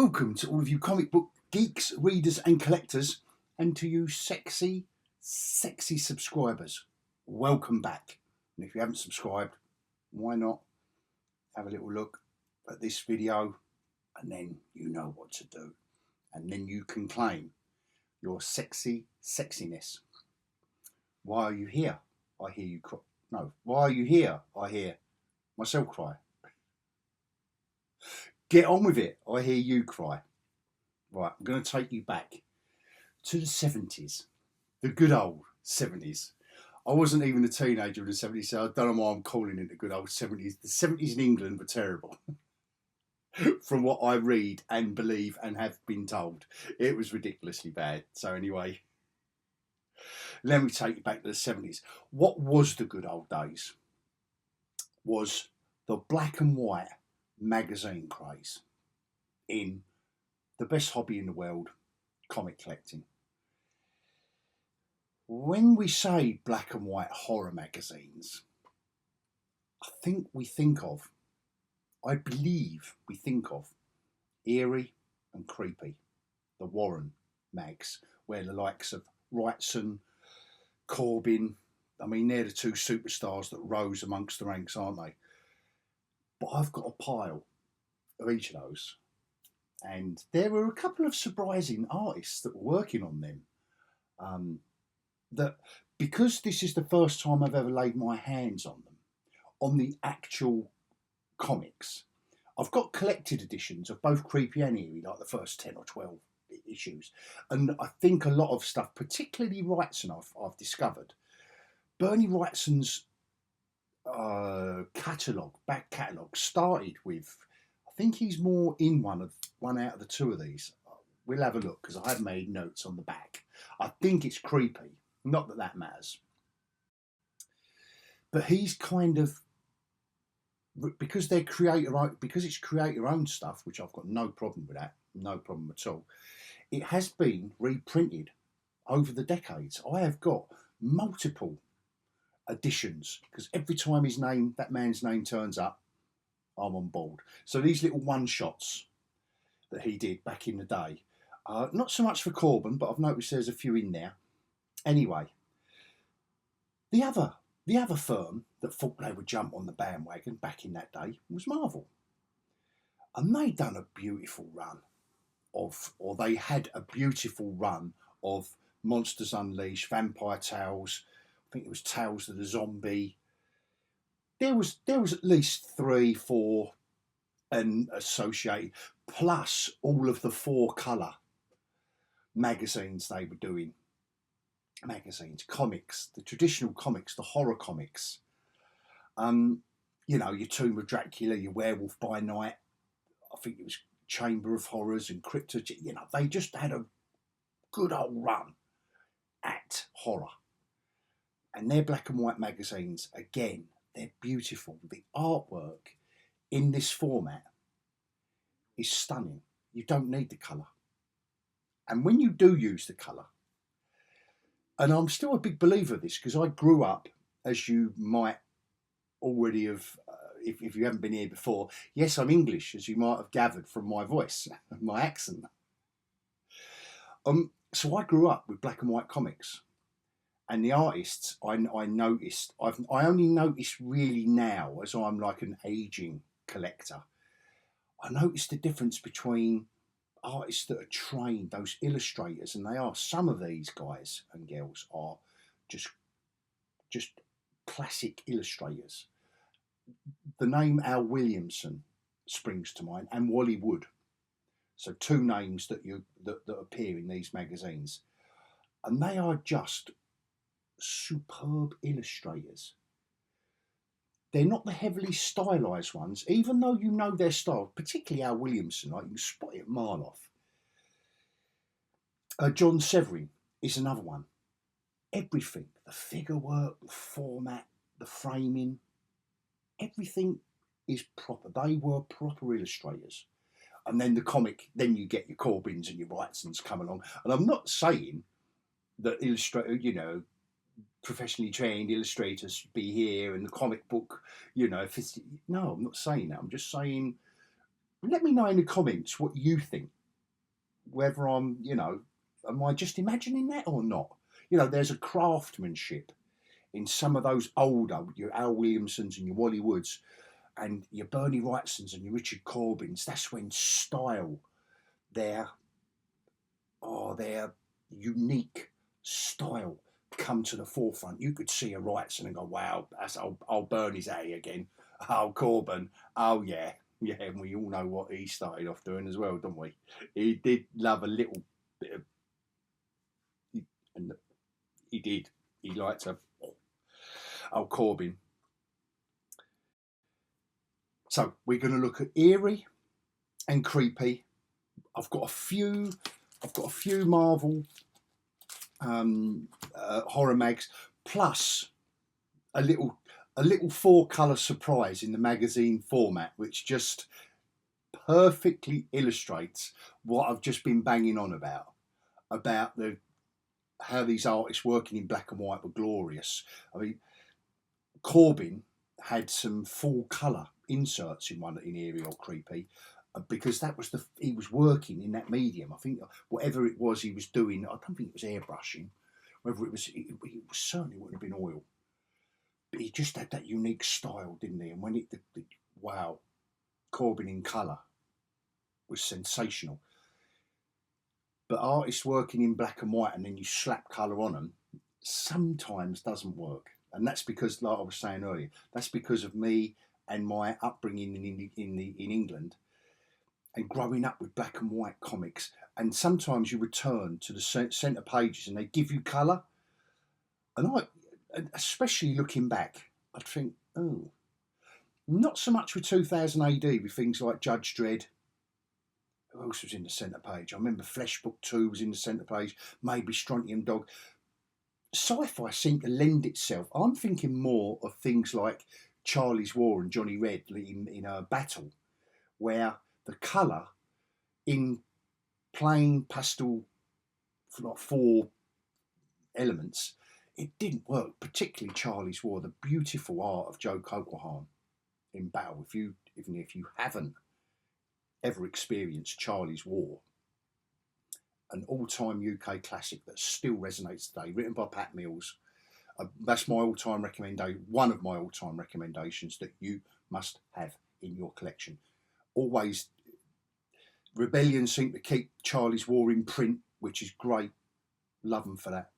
Welcome to all of you comic book geeks, readers and collectors, and to you sexy subscribers. Welcome back. And if you haven't subscribed, why not have a little look at this video, and then you know what to do. And then you can claim your sexiness. Why are you here? I hear you cry. No, why are you here? I hear myself cry. Get on with it. I hear you cry. Right, I'm going to take you back to the 70s. The good old 70s. I wasn't even a teenager in the 70s, so I don't know why I'm calling it the good old 70s. The 70s in England were terrible. From what I read and believe and have been told. It was ridiculously bad. So anyway, let me take you back to the 70s. What was the good old days was the black and white magazine craze in the best hobby in the world, comic collecting. When we say black and white horror magazines, I believe we think of Eerie and Creepy, the Warren mags, where the likes of Wrightson, Corben, I mean, they're the two superstars that rose amongst the ranks, aren't they? But I've got a pile of each of those. And there were a couple of surprising artists that were working on them. That because this is the first time I've ever laid my hands on them, on the actual comics, I've got collected editions of both Creepy and Eerie, like the first 10 or 12 issues. And I think a lot of stuff, particularly Wrightson, I've discovered. Berni Wrightson's back catalogue started with, I think he's more in one out of the two of these. We'll have a look because I have made notes on the back. I think it's Creepy, not that matters. But he's kind of, because it's creator-owned stuff, which I've got no problem with that, no problem at all. It has been reprinted over the decades. I have got multiple editions because every time that man's name turns up, I'm on board. So these little one-shots that he did back in the day, not so much for Corben, but I've noticed there's a few in there. Anyway, the other firm that thought they would jump on the bandwagon back in that day was Marvel, and they done a beautiful run they had a beautiful run of Monsters Unleashed, Vampire Tales. I think it was Tales of the Zombie. There was at least 3, 4 and associated, plus all of the 4-colour magazines they were doing. Comics, the traditional comics, the horror comics. You know, your Tomb of Dracula, your Werewolf by Night. I think it was Chamber of Horrors and Crypto. You know, they just had a good old run at horror. And their black and white magazines, again, they're beautiful. The artwork in this format is stunning. You don't need the colour. And when you do use the colour, and I'm still a big believer of this because I grew up, as you might already have, if you haven't been here before, yes, I'm English, as you might have gathered from my voice, my accent. So I grew up with black and white comics. And the artists, I noticed, I only noticed really now as I'm like an aging collector, I noticed the difference between artists that are trained, those illustrators, and some of these guys and girls are just classic illustrators. The name Al Williamson springs to mind, and Wally Wood. So 2 names that appear in these magazines, and they are just superb illustrators. They're not the heavily stylised ones, even though you know their style, particularly Al Williamson, like you can spot it a mile off. John Severin is another one. Everything, the figure work, the format, the framing, everything is proper. They were proper illustrators. And then the comic, then you get your Corbins and your Wrightsons come along. And I'm not saying that professionally trained illustrators be here and the comic book, no, I'm not saying that. I'm just saying, let me know in the comments what you think whether I'm, you know, am I just imagining that or not? You know, there's a craftsmanship in some of those older, your Al Williamsons and your Wally Woods and your Berni Wrightsons and your Richard Corbins. That's when style, their their unique style come to the forefront. You could see a Wrightson and go, wow, that's old Bernie's at it again. Oh, Corben. Oh, yeah. Yeah, and we all know what he started off doing as well, don't we? He did love a little bit of, and he did. He liked a Corben. So we're going to look at Eerie and Creepy. I've got a few Marvel horror mags, plus a little 4-colour surprise in the magazine format, which just perfectly illustrates what I've just been banging on about how these artists working in black and white were glorious. I mean, Corben had some full colour inserts in one in Eerie or Creepy, because that was he was working in that medium. I think whatever it was he was doing, I don't think it was airbrushing. Whether it certainly wouldn't have been oil. But he just had that unique style, didn't he? And when wow, Corben in colour was sensational. But artists working in black and white and then you slap colour on them sometimes doesn't work. And that's because, like I was saying earlier, that's because of me and my upbringing in England and growing up with black and white comics. And sometimes you return to the centre pages and they give you colour. And especially looking back, I'd think, oh, not so much with 2000 AD with things like Judge Dredd. Who else was in the centre page? I remember Flesh Book 2 was in the centre page, maybe Strontium Dog. Sci-fi seemed to lend itself. I'm thinking more of things like Charlie's War and Johnny Red in a battle, where the colour in plain pastel, like 4 elements, it didn't work. Particularly Charlie's War, the beautiful art of Joe Coquelin in battle. Even if you haven't ever experienced Charlie's War, an all-time UK classic that still resonates today, written by Pat Mills. That's my all-time recommendation. One of my all-time recommendations that you must have in your collection. Always, Rebellion seem to keep Charlie's War in print, which is great. Love them for that.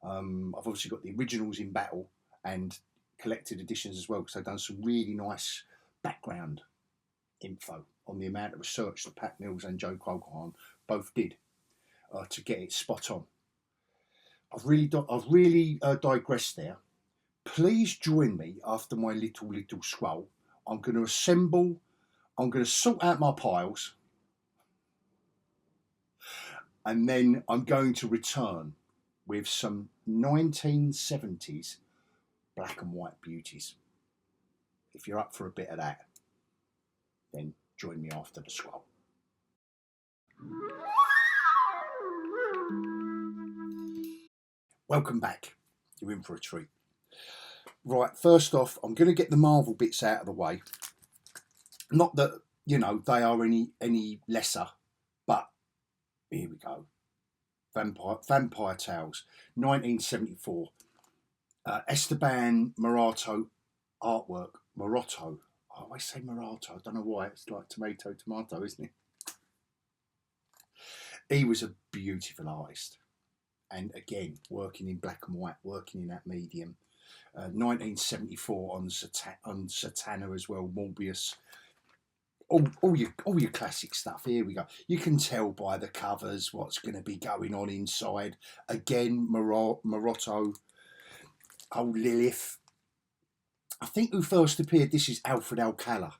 I've obviously got the originals in battle and collected editions as well, because they've done some really nice background info on the amount of research that Pat Mills and Joe Coquelin both did to get it spot on. I've really digressed there. Please join me after my little scroll. I'm going to sort out my piles, and then I'm going to return with some 1970s black and white beauties. If you're up for a bit of that, then join me after the scroll. Welcome back. You're in for a treat. Right, first off, I'm going to get the Marvel bits out of the way. Not that, you know, they are any lesser, but here we go. Vampire Tales, 1974. Estaban Maroto artwork. Maroto. I always say Maroto. I don't know why. It's like tomato, isn't it? He was a beautiful artist. And again, working in black and white, working in that medium. 1974 on Satana as well, Morbius. All your classic stuff. Here we go. You can tell by the covers what's going to be going on inside. Again, Maroto. Oh, Lilith. I think who first appeared, this is Alfred Alcala.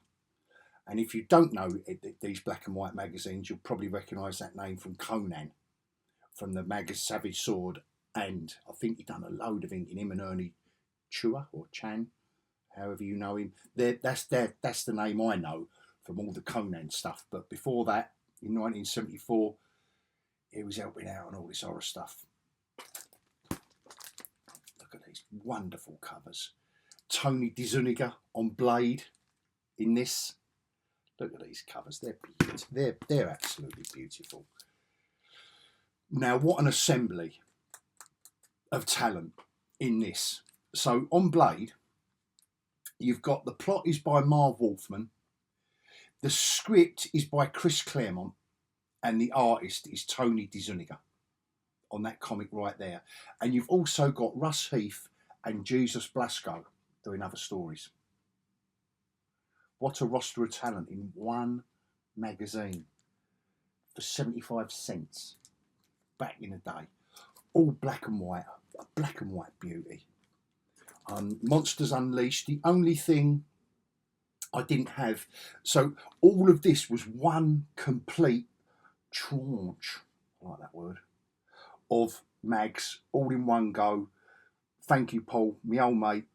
And if you don't know these black and white magazines, you'll probably recognise that name from Conan, from the magazine Savage Sword. And I think he'd done a load of ink in him and Ernie Chua or Chan, however you know him. That's the name I know from all the Conan stuff. But before that, in 1974, he was helping out on all this horror stuff. Look at these wonderful covers. Tony DeZuniga on Blade in this. Look at these covers. They're absolutely beautiful. Now, what an assembly of talent in this. So on Blade, you've got the plot is by Marv Wolfman, the script is by Chris Claremont, and the artist is Tony DeZuniga on that comic right there. And you've also got Russ Heath and Jesus Blasco doing other stories. What a roster of talent in one magazine for 75 cents back in the day. All black and white, a black and white beauty. Monsters Unleashed, the only thing I didn't have, so all of this was one complete tranche, I like that word, of mags, all in one go. Thank you, Paul, my old mate,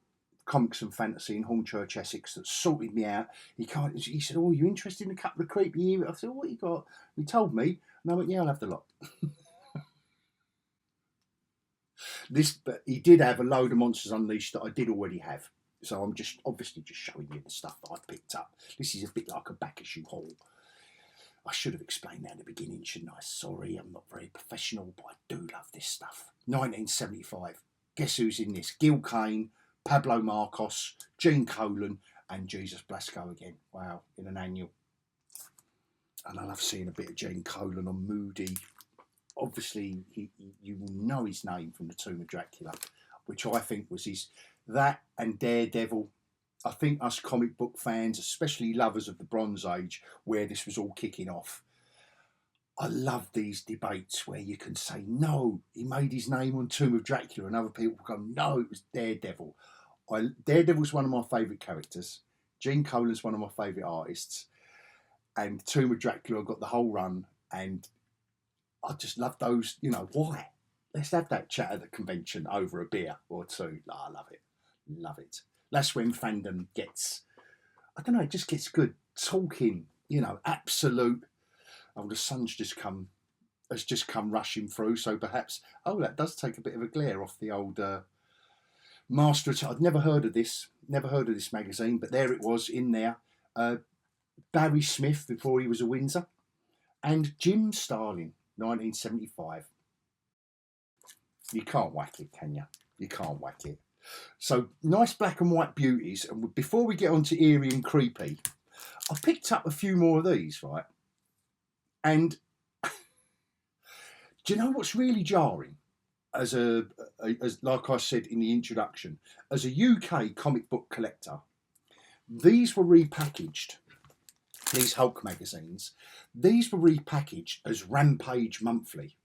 Comics and Fantasy in Hornchurch, Essex, that sorted me out. He said, "Oh, you interested in a couple of creepy here?" I said, "What you got?" He told me, and I went, "Yeah, I'll have the lot." But he did have a load of Monsters Unleashed that I did already have. So I'm just obviously just showing you the stuff that I picked up. This is a bit like a back issue haul. I should have explained that at the beginning, shouldn't I? Sorry, I'm not very professional, but I do love this stuff. 1975. Guess who's in this? Gil Kane, Pablo Marcos, Gene Colan, and Jesus Blasco again. Wow, in an annual. And I love seeing a bit of Gene Colan on Moody. Obviously, you will know his name from the Tomb of Dracula, which I think was that and Daredevil. I think us comic book fans, especially lovers of the Bronze Age, where this was all kicking off, I love these debates where you can say, no, he made his name on Tomb of Dracula, and other people go, no, it was Daredevil. Daredevil's one of my favourite characters. Gene Colan's one of my favourite artists. And Tomb of Dracula got the whole run, and I just love those, why? Let's have that chat at the convention over a beer or two. I love it. Love it. That's when fandom gets, I don't know, it just gets good. Talking, absolute. Oh, the sun's has just come rushing through. So perhaps, that does take a bit of a glare off the old Master. I'd never heard of this magazine, but there it was in there. Barry Smith before he was a Windsor, and Jim Starlin, 1975. You can't whack it, can you? You can't whack it. So nice black and white beauties. And before we get on to Eerie and Creepy, I picked up a few more of these, right? And do you know what's really jarring? As like I said in the introduction, as a UK comic book collector, these were repackaged. These Hulk magazines, these were repackaged as Rampage Monthly,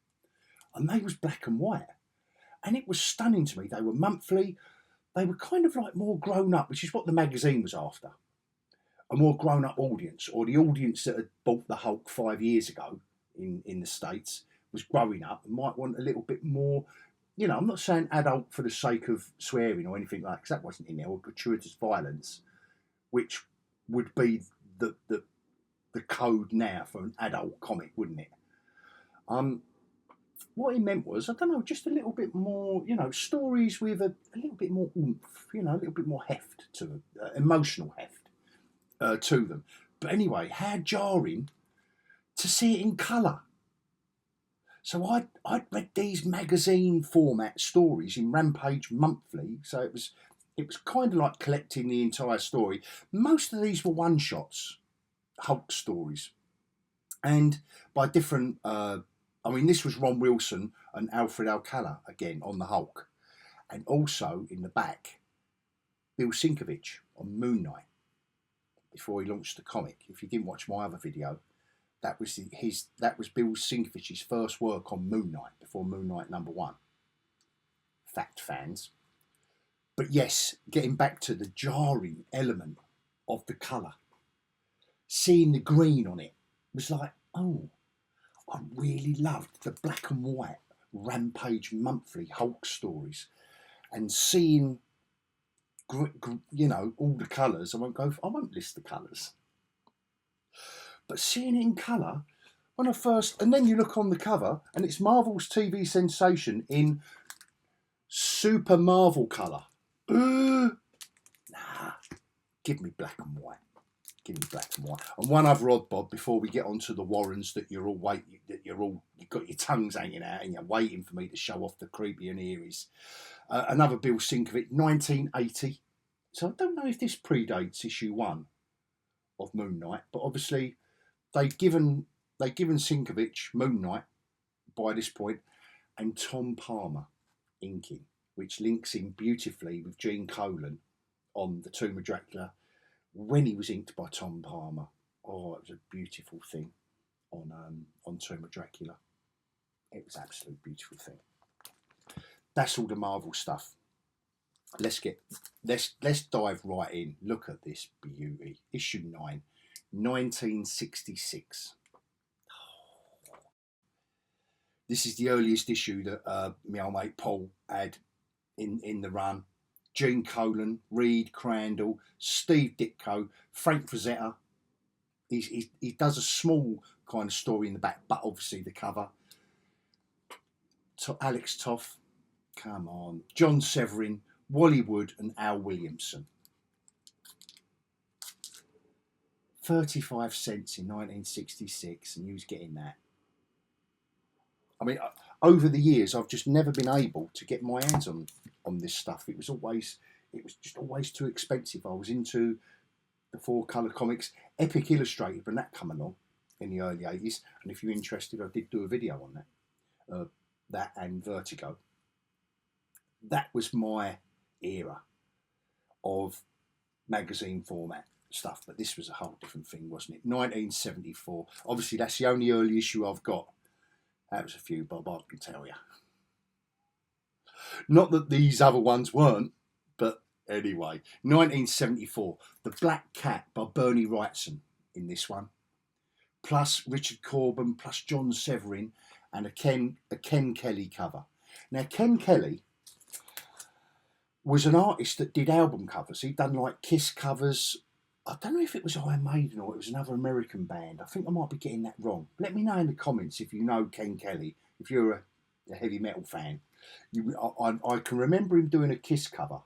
and they was black and white, and it was stunning to me. They were monthly. They were kind of like more grown up, which is what the magazine was after. A more grown up audience, or the audience that had bought the Hulk 5 years ago in the States was growing up and might want a little bit more. I'm not saying adult for the sake of swearing or anything like that, because that wasn't in there, or gratuitous violence, which would be the code now for an adult comic, wouldn't it? What he meant was, I don't know, just a little bit more, stories with a little bit more oomph, a little bit more heft to them, emotional heft to them. But anyway, how jarring to see it in colour. So I'd read these magazine format stories in Rampage Monthly, so it was kind of like collecting the entire story. Most of these were one shots, Hulk stories, and by different. This was Ron Wilson and Alfred Alcala again on the Hulk, and also in the back, Bill Sienkiewicz on Moon Knight before he launched the comic. If you didn't watch my other video, that was Bill Sienkiewicz's first work on Moon Knight before Moon Knight #1. Fact fans. But yes, getting back to the jarring element of the colour, seeing the green on it was like, oh, I really loved the black and white Rampage Monthly Hulk stories, and seeing, all the colours. I won't list the colours, but seeing it in colour when I first, and then you look on the cover and it's Marvel's TV sensation in Super Marvel colour. Nah, give me black and white. Give me black and white. And one other odd bod before we get on to the Warrens that you're you've got your tongues hanging out and you're waiting for me to show off the Creepy and Eerie's. Another Bill Sienkiewicz, 1980. So I don't know if this predates issue 1 of Moon Knight, but obviously they've given Sienkiewicz Moon Knight by this point, and Tom Palmer inking, which links in beautifully with Gene Colan on The Tomb of Dracula when he was inked by Tom Palmer. Oh, it was a beautiful thing on Tomb of Dracula. It was an absolute beautiful thing. That's all the Marvel stuff. Let's dive right in. Look at this beauty. Issue 9, 1966. This is the earliest issue that my old mate Paul had in the run. Gene Colan, Reed Crandall, Steve Ditko, Frank Frazetta. He does a small kind of story in the back, but obviously the cover. Alex Toth, come on. John Severin, Wally Wood and Al Williamson. 35 cents in 1966 and you was getting that. I mean, over the years, I've just never been able to get my hands on this stuff. It was just always too expensive. I was into the 4-colour comics, Epic Illustrated, when that come along in the early 80s. And if you're interested, I did do a video on that. That and Vertigo. That was my era of magazine format stuff. But this was a whole different thing, wasn't it? 1974. Obviously, that's the only early issue I've got. That was a few, Bob, I can tell you. Not that these other ones weren't, but anyway. 1974, The Black Cat by Berni Wrightson in this one. Plus Richard Corben, plus John Severin, and a Ken Kelly cover. Now, Ken Kelly was an artist that did album covers. He'd done like Kiss covers. I don't know if it was Iron Maiden or it was another American band. I think I might be getting that wrong. Let me know in the comments if you know Ken Kelly, if you're a heavy metal fan. I can remember him doing a Kiss cover.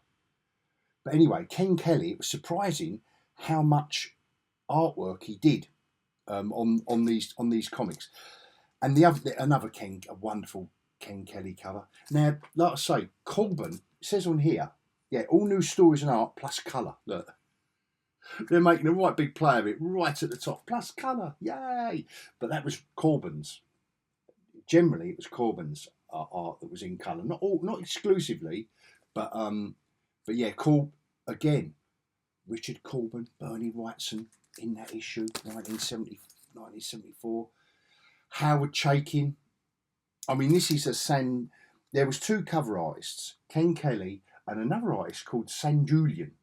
But anyway, Ken Kelly, it was surprising how much artwork he did on these comics. And another a wonderful Ken Kelly cover. Now, like I say, Corben, it says on here, yeah, all new stories and art plus colour. Look. They're making a right big play of it right at the top. Plus colour, yay! But that was Corben's. Generally, it was Corben's art that was in colour. Not exclusively, but yeah, again, Richard Corben, Berni Wrightson in that issue, 1974. Howard Chaykin. I mean, this is there was 2 cover artists, Ken Kelly and another artist called Sanjulian.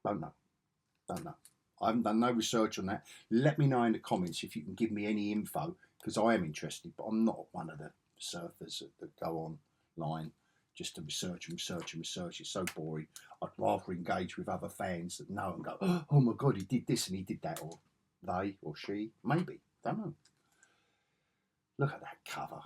Don't know. I haven't done no research on that. Let me know in the comments if you can give me any info, because I am interested, but I'm not one of the surfers that go online just to research. It's so boring. I'd rather engage with other fans that know and go, oh my God, he did this and he did that, or they or she, maybe, don't know. Look at that cover.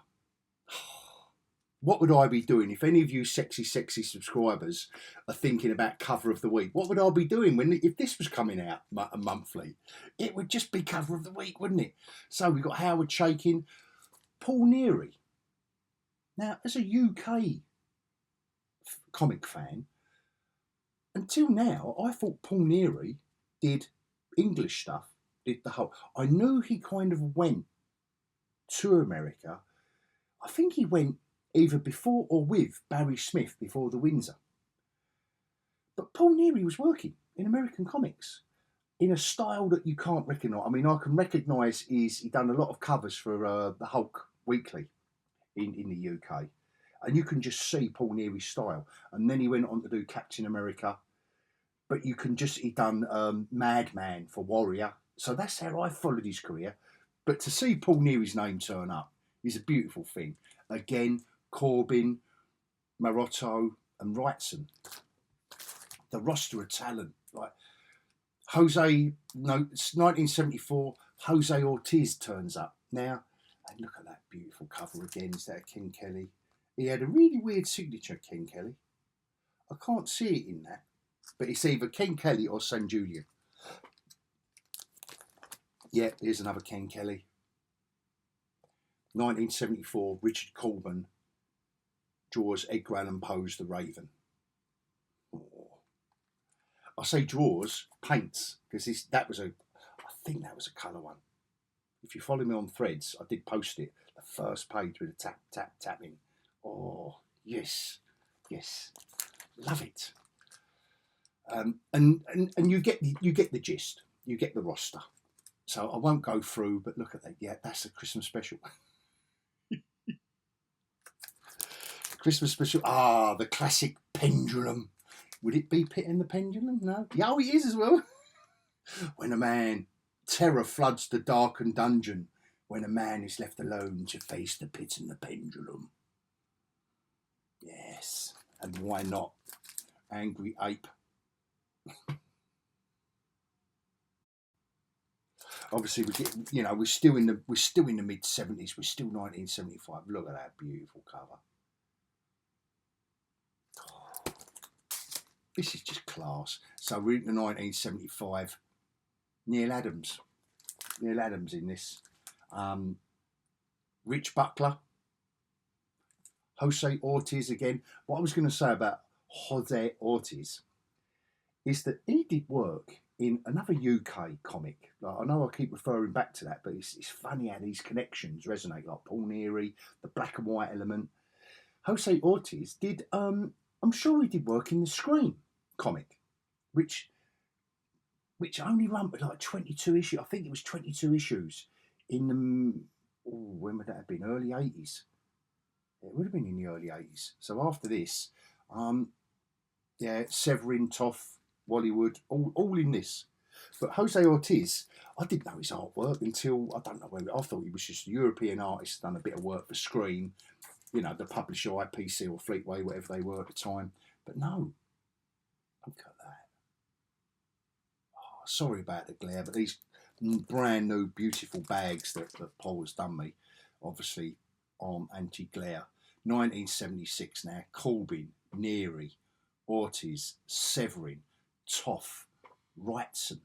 What would I be doing if any of you sexy subscribers are thinking about cover of the week? What would I be doing if this was coming out monthly? It would just be cover of the week, wouldn't it? So we've got Howard Chaykin, Paul Neary. Now, as a UK comic fan, until now, I thought Paul Neary did English stuff, did the whole. I knew he kind of went to America. I think he went either before or with Barry Smith before the Windsor. But Paul Neary was working in American comics in a style that you can't recognise. I mean, I can recognise he's done a lot of covers for the Hulk Weekly in the UK. And you can just see Paul Neary's style. And then he went on to do Captain America. But he'd done Madman for Warrior. So that's how I followed his career. But to see Paul Neary's name turn up is a beautiful thing. Again, Corben, Maroto and Wrightson. The roster of talent. Like it's 1974, Jose Ortiz turns up. Now, and look at that beautiful cover again. Is that Ken Kelly? He had a really weird signature, Ken Kelly. I can't see it in that. But it's either Ken Kelly or Sanjulian. Yeah, here's another Ken Kelly. 1974, Richard Corben draws Edgar Allan Poe's The Raven. Oh. I say draws, paints, because I think that was a colour one. If you follow me on Threads, I did post it. The first page with a tapping. Oh, yes, love it. And you get the gist. You get the roster. So I won't go through, but look at that. Yeah, that's a Christmas special. Christmas special. Ah, the classic pendulum. Would it be Pit and the Pendulum? No. Yeah, oh, it is as well. When a man, terror floods the darkened dungeon. When a man is left alone to face the pit and the pendulum. Yes, and why not? Angry Ape. Obviously, we're still in the mid-70s. We're still 1975. Look at that beautiful cover. Oh, this is just class. So we're into 1975. Neil Adams in this. Rich Buckler. Jose Ortiz again. What I was going to say about Jose Ortiz is that he did work in another UK comic. Like, I know I keep referring back to that, but it's funny how these connections resonate, like Paul Neary, the black and white element. Jose Ortiz did, I'm sure he did work in the Scream comic, which only ran with like 22 issues. I think it was 22 issues in the, when would that have been? Early 80s. It would have been in the early 80s. So after this, Severin, Toff, Wallywood, all in this. But Jose Ortiz, I didn't know his artwork until, I don't know where, I thought he was just a European artist, done a bit of work for Scream, the publisher IPC or Fleetway, whatever they were at the time. But no, look at that. Oh, sorry about the glare, but these brand new beautiful bags that Paul has done me, obviously anti-glare. 1976 now, Corben, Neary, Ortiz, Severin, Toff, Wrightson.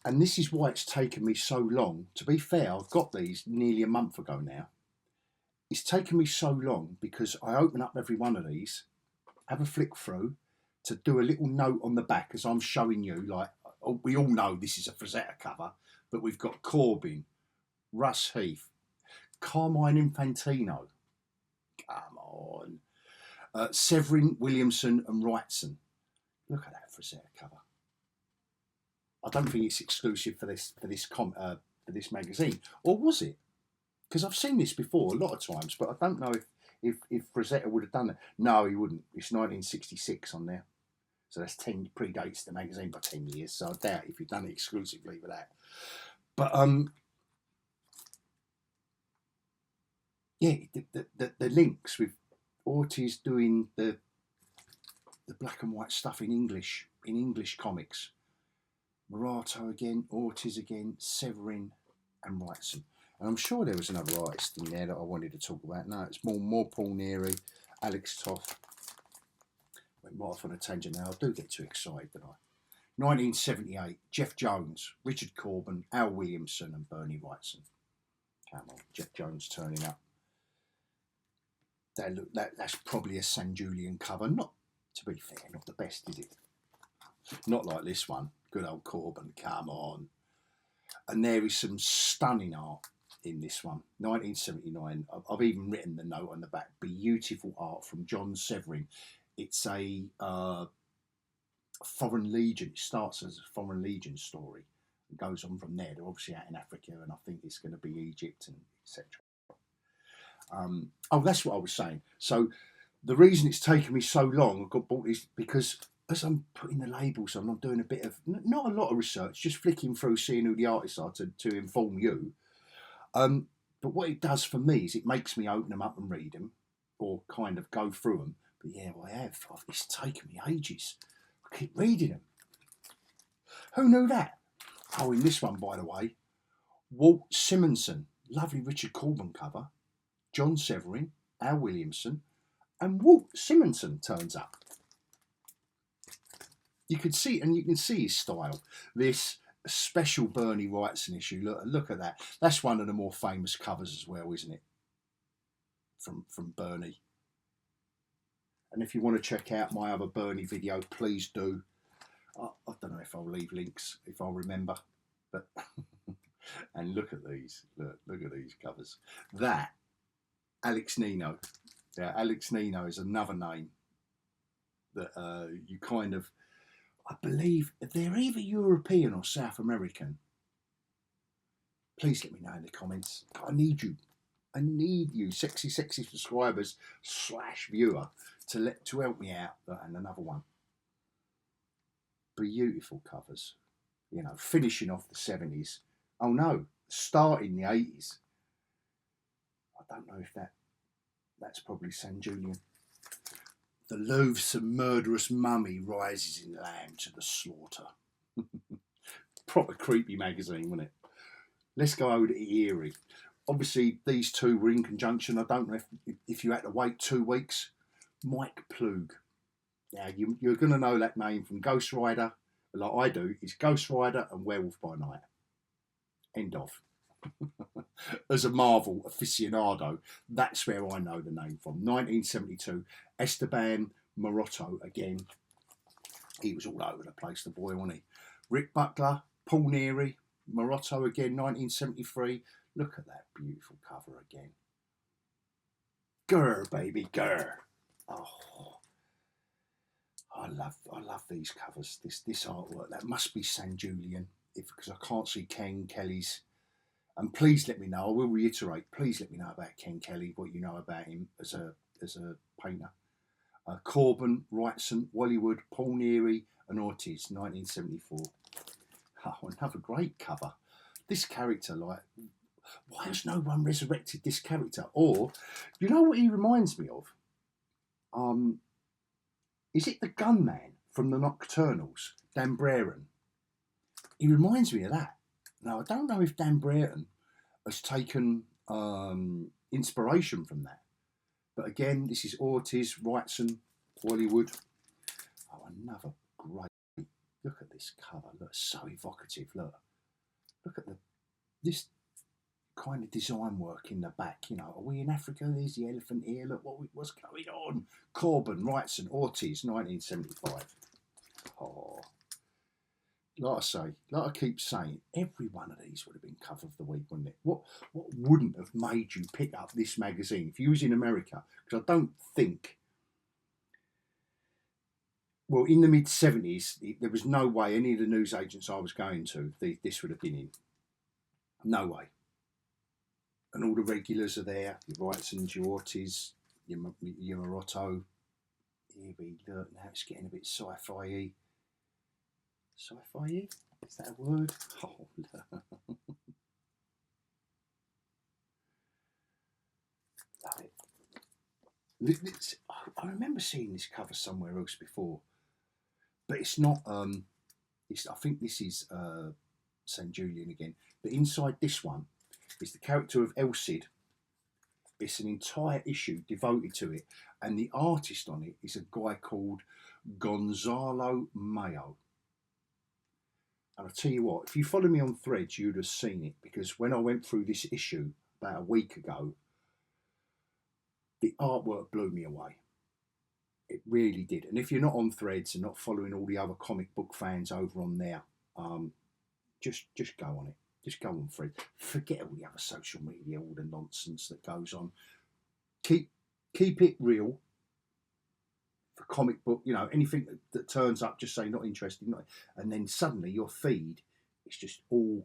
And this is why it's taken me so long. To be fair, I've got these nearly a month ago now. It's taken me so long because I open up every one of these, have a flick through to do a little note on the back as I'm showing you, like, we all know this is a Frazetta cover, but we've got Corben, Russ Heath, Carmine Infantino. Come on. Severin, Williamson and Wrightson. Look at that Frazetta cover. I don't think it's exclusive for this magazine, or was it? Because I've seen this before a lot of times, but I don't know if Frazetta would have done it. No, he wouldn't. It's 1966 on there, so that's predates the magazine by 10 years. So I doubt if you've done it exclusively for that. But the links with Ortiz doing the black and white stuff in English comics. Maroto again, Ortiz again, Severin and Wrightson. And I'm sure there was another artist in there that I wanted to talk about. No, it's more Paul Neary, Alex Toff. Went right off on a tangent now. I do get too excited, don't I? 1978, Jeff Jones, Richard Corben, Al Williamson and Berni Wrightson. Come on, Jeff Jones turning up. That's probably a Sanjulian cover. Not, to be fair, not the best, is it? Not like this one. Good old Corben, come on. And there is some stunning art in this one. 1979. I've even written the note on the back. Beautiful art from John Severin. It's a Foreign Legion. It starts as a Foreign Legion story. It goes on from there. They're obviously out in Africa, and I think it's going to be Egypt and etc. That's what I was saying. So the reason it's taken me so long, I got bought is because as I'm putting the labels on, I'm doing a bit of, not a lot of research, just flicking through, seeing who the artists are to inform you. But what it does for me is it makes me open them up and read them, or kind of go through them. But yeah, well, I have. It's taken me ages. I keep reading them. Who knew that? Oh, in this one, by the way, Walt Simonson, lovely Richard Corben cover, John Severin, Al Williamson, and Walt Simonson turns up. You can see, and you can see his style. This A special Berni Wrightson issue. Look at that. That's one of the more famous covers as well, isn't it? From Berni. And if you want to check out my other Berni video, please do. I don't know if I'll leave links, if I'll remember. But and look at these. Look at these covers. That, Alex Nino. Yeah, Alex Nino is another name that you kind of, I believe they're either European or South American. Please let me know in the comments. I need you. I need you, sexy subscribers / viewer, to help me out. And another one. Beautiful covers. You know, finishing off the 70s. Oh no, starting the 80s. I don't know if that's probably Sanjulian. The loathsome murderous mummy rises in lamb to the slaughter. Proper creepy magazine, wasn't it? Let's go over to Eerie. Obviously, these two were in conjunction. I don't know if you had to wait 2 weeks. Mike Plug. Now, you're going to know that name from Ghost Rider, like I do. It's Ghost Rider and Werewolf by Night. End of. As a Marvel aficionado, that's where I know the name from. 1972, Estaban, Maroto again. He was all over the place, the boy, wasn't he? Rick Buckler, Paul Neary, Maroto again, 1973. Look at that beautiful cover again. Grr, baby, grr. Oh, I love these covers. This artwork. That must be Sanjulian, because I can't see Ken Kelly's. And please let me know. I will reiterate. Please let me know about Ken Kelly. What you know about him as a painter. Corben, Wrightson, Hollywood, Paul Neary, and Ortiz, 1974. Oh, another great cover. This character, like, why has no one resurrected this character? Or, you know what he reminds me of? Is it the gunman from the Nocturnals, Dan Brereton? He reminds me of that. Now, I don't know if Dan Brereton has taken inspiration from that. But again, this is Ortiz, Wrightson, Hollywood. Oh, another great. Look at this cover. Look, so evocative. Look at this kind of design work in the back. You know, are we in Africa? There's the elephant here. Look what's going on. Corben, Wrightson, Ortiz, 1975. Oh, like I say, like I keep saying, every one of these would have been cover of the week, wouldn't it? What wouldn't have made you pick up this magazine if you was in America? Because I don't think. Well, in the mid-70s, there was no way any of the news agents I was going to, this would have been in. No way. And all the regulars are there. Your Wrightsons, your Ortiz, your Maroto. Here we look, now it's getting a bit sci-fi-y. Sci-fi-y? Is that a word? Oh, love it. I remember seeing this cover somewhere else before. But it's not, I think this is Sanjulian again. But inside this one is the character of El Cid. It's an entire issue devoted to it. And the artist on it is a guy called Gonzalo Mayo. And I'll tell you what, if you follow me on Threads, you'd have seen it. Because when I went through this issue about a week ago, the artwork blew me away. It really did. And if you're not on Threads and not following all the other comic book fans over on there, just go on it. Just go on Threads. Forget all the other social media, all the nonsense that goes on. Keep it real. For comic book, you know, anything that turns up, just say not interested, and then suddenly your feed is just all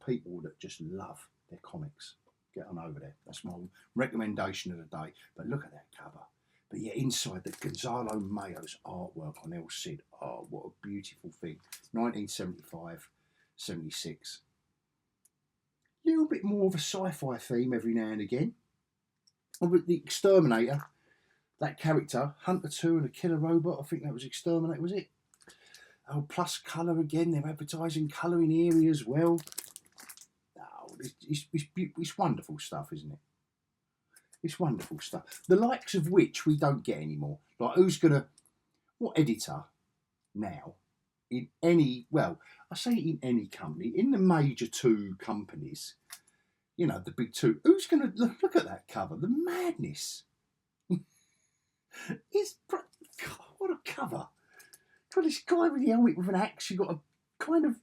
people that just love their comics. Get on over there. That's my recommendation of the day. But look at that cover. But yeah, inside the Gonzalo Mayo's artwork on El Cid. Oh, what a beautiful thing. 1975, 76. A little bit more of a sci-fi theme every now and again. The Exterminator, that character, Hunter 2 and a killer robot. I think that was Exterminator, was it? Oh, plus colour again. They're advertising colour in Eerie as well. Oh, it's wonderful stuff, isn't it? It's wonderful stuff. The likes of which we don't get anymore. Like, what editor now in any, well, I say in any company, in the major two companies, you know, the big two, who's going to look at that cover? The madness. It's, God, what a cover. Got this guy with the helmet with an axe, you got a kind of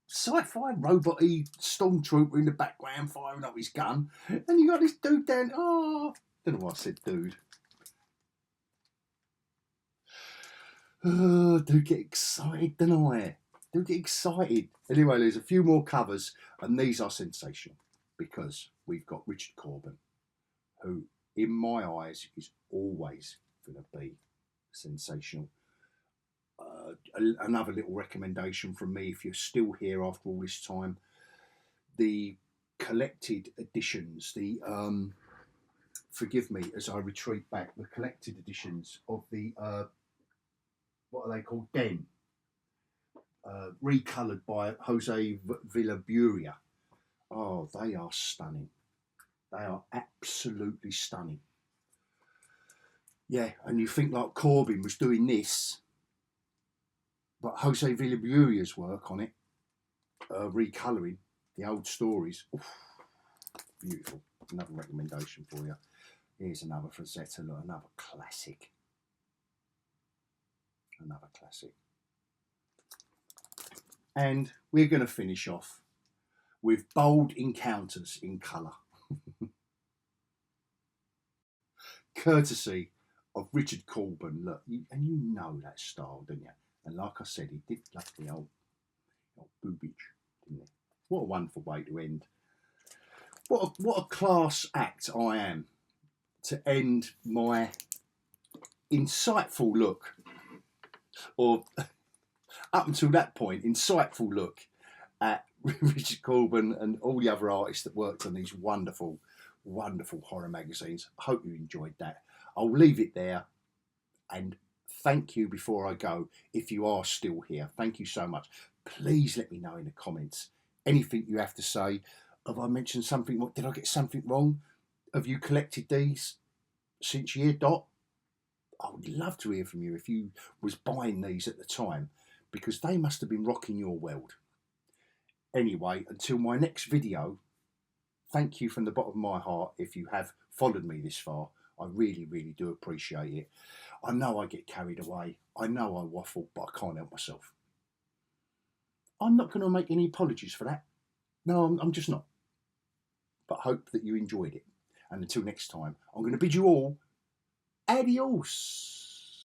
sci-fi robot-y stormtrooper in the background firing up his gun, and you got this dude down, don't know why I said dude. Oh, do get excited, don't I? Do get excited. Anyway, there's a few more covers, and these are sensational because we've got Richard Corben, who, in my eyes, is always going to be sensational. Another little recommendation from me, if you're still here after all this time, the collected editions, the forgive me as I retreat back, the collected editions of the what are they called? Den, recoloured by Jose Villaburia. Oh, they are stunning. They are absolutely stunning. Yeah, and you think like Corben was doing this, but Jose Villaburia's work on it, recolouring the old stories. Oof, beautiful. Another recommendation for you. Here's another Frazetta, look, another classic. Another classic. And we're going to finish off with Bold Encounters in Colour. Courtesy of Richard Corben. Look, and you know that style, don't you? And like I said, he did love the old boobage, didn't he? What a wonderful way to end. What a class act I am to end my insightful look, or up until that point, insightful look at Richard Corben and all the other artists that worked on these wonderful, wonderful horror magazines. I hope you enjoyed that. I'll leave it there, and thank you before I go. If you are still here, thank you so much. Please let me know in the comments anything you have to say. Have I mentioned something? Did I get something wrong? Have you collected these since year dot? I would love to hear from you if you was buying these at the time, because they must have been rocking your world. Anyway, until my next video, thank you from the bottom of my heart if you have followed me this far. I really, really do appreciate it. I know I get carried away. I know I waffle, but I can't help myself. I'm not going to make any apologies for that. No, I'm just not. But hope that you enjoyed it. And until next time, I'm going to bid you all adios.